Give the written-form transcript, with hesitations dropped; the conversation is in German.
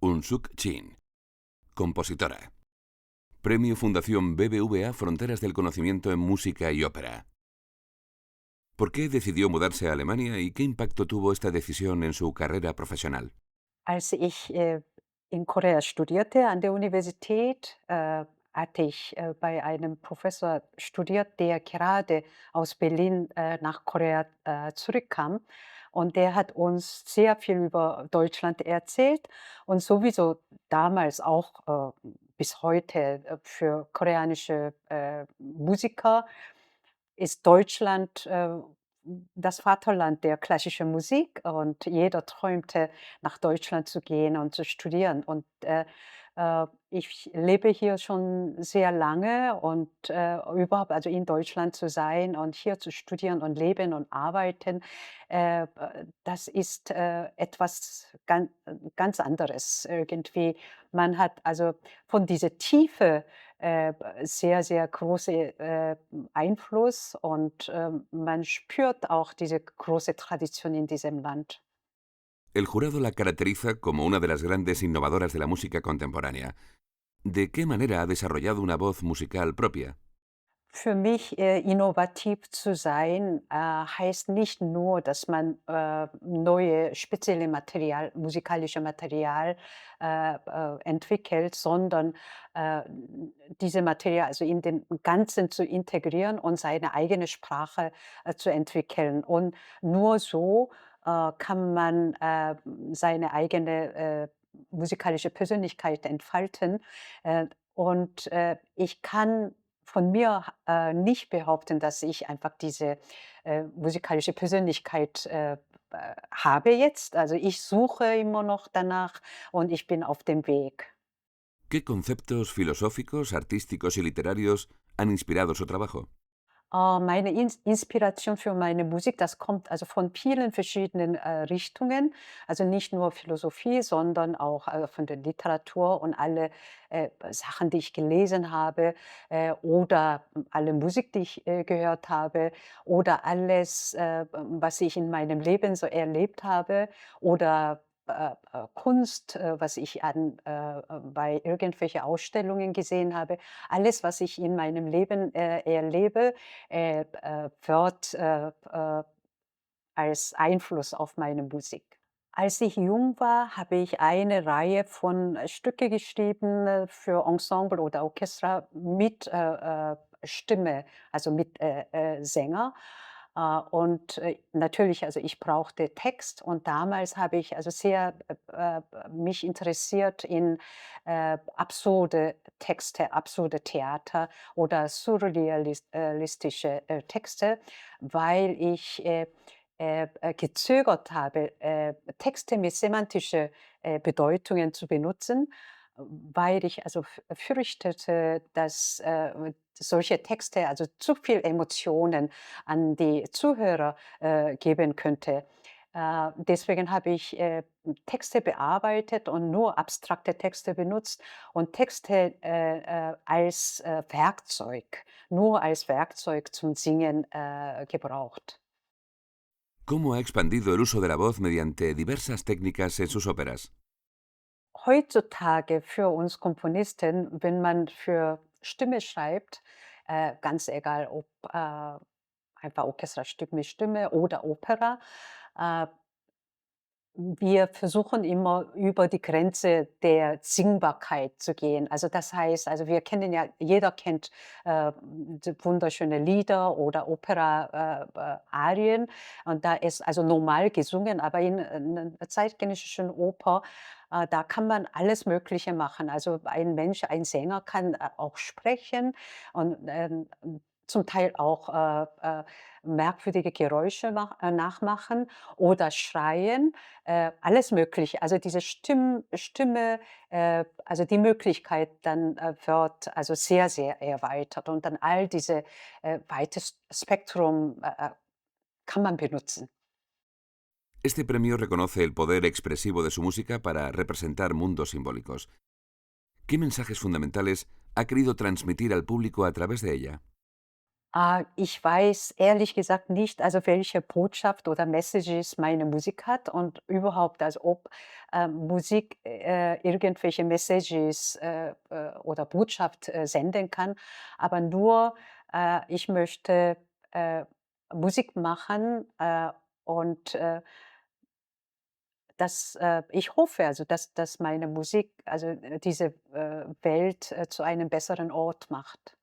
Unsuk Chin, compositora. Premio Fundación BBVA Fronteras del Conocimiento en Música y Ópera. ¿Por qué decidió mudarse a Alemania y qué impacto tuvo esta decisión en su carrera profesional? Als ich, in Korea studierte an der Universität, hatte ich, bei einem Professor studiert, der gerade aus Berlin, nach Korea, zurückkam. Und der hat uns sehr viel über Deutschland erzählt und sowieso damals auch, bis heute, für koreanische, Musiker ist Deutschland, das Vaterland der klassischen Musik und jeder träumte, nach Deutschland zu gehen und zu studieren. Ich lebe hier schon sehr lange und, überhaupt also in Deutschland zu sein und hier zu studieren und leben und arbeiten, das ist, etwas ganz anderes irgendwie. Man hat also von dieser Tiefe sehr, sehr große, Einfluss und, man spürt auch diese große Tradition in diesem Land. El jurado la caracteriza como una de las grandes innovadoras de la música contemporánea. ¿De qué manera ha desarrollado una voz musical propia? Für mich, innovativ zu sein, heißt nicht nur, dass man, neue spezielle musikalische Material, entwickelt, sondern, diese Material also in den Ganzen zu integrieren und seine eigene Sprache, zu entwickeln. Und nur so, kann man, seine eigene, musikalische Persönlichkeit entfalten. Ich kann von mir nicht behaupten, dass ich einfach diese, musikalische Persönlichkeit, habe jetzt. Also, ich suche immer noch danach und ich bin auf dem Weg. ¿Qué conceptos filosóficos, artísticos y literarios han inspirado su trabajo? Meine Inspiration für meine Musik, das kommt also von vielen verschiedenen, Richtungen. Also, nicht nur Philosophie, sondern auch, von der Literatur und alle, Sachen, die ich gelesen habe, oder alle Musik, die ich, gehört habe oder alles, was ich in meinem Leben so erlebt habe oder, Kunst, was ich bei irgendwelche Ausstellungen gesehen habe. Alles, was ich in meinem Leben, erlebe, wird, als Einfluss auf meine Musik. Als ich jung war, habe ich eine Reihe von Stücke geschrieben, für Ensemble oder Orchester mit, Stimme, also mit, Sänger. Natürlich, also ich brauchte Text und damals habe ich also sehr, mich interessiert in, absurde Texte, absurde Theater oder Texte, weil ich, gezögert habe, Texte mit semantische, Bedeutungen zu benutzen, weil ich also fürchtete, dass, solche Texte also zu viel Emotionen an die Zuhörer, geben könnte. Deswegen habe ich, Texte bearbeitet und nur abstrakte Texte benutzt und Texte, als, Werkzeug nur als Werkzeug zum Singen, gebraucht. ¿Cómo ha expandido el uso de la voz mediante diversas técnicas en sus óperas? Heutzutage für uns Komponisten, wenn man für Stimme schreibt, ganz egal ob, einfach Orchesterstück mit Stimme oder Opera, äh, wir versuchen immer über die Grenze der Singbarkeit zu gehen. Also, das heißt also, wir kennen ja jeder kennt, wunderschöne Lieder oder Opera, Arien und da ist also normal gesungen, aber in 'ner zeitgenössischen Oper, da kann man alles Mögliche machen. Also, ein Mensch, ein Sänger kann, auch sprechen und, zum Teil auch, merkwürdige Geräusche nachmachen oder schreien, alles Mögliche. Also, diese Stimme, also die Möglichkeit dann, wird also sehr, sehr erweitert und dann all diese, weites Spektrum, kann man benutzen. Este premio reconoce el poder expresivo de su música para representar mundos simbólicos. ¿Qué mensajes fundamentales ha querido transmitir al público a través de ella? Ich weiß ehrlich gesagt nicht, also welche Botschaft oder Messages meine Musik hat und überhaupt, als ob, Musik, irgendwelche Messages, oder Botschaft, senden kann. Aber nur, ich möchte, Musik machen, und, ich hoffe also, dass meine Musik, also, diese, Welt, zu einem besseren Ort macht.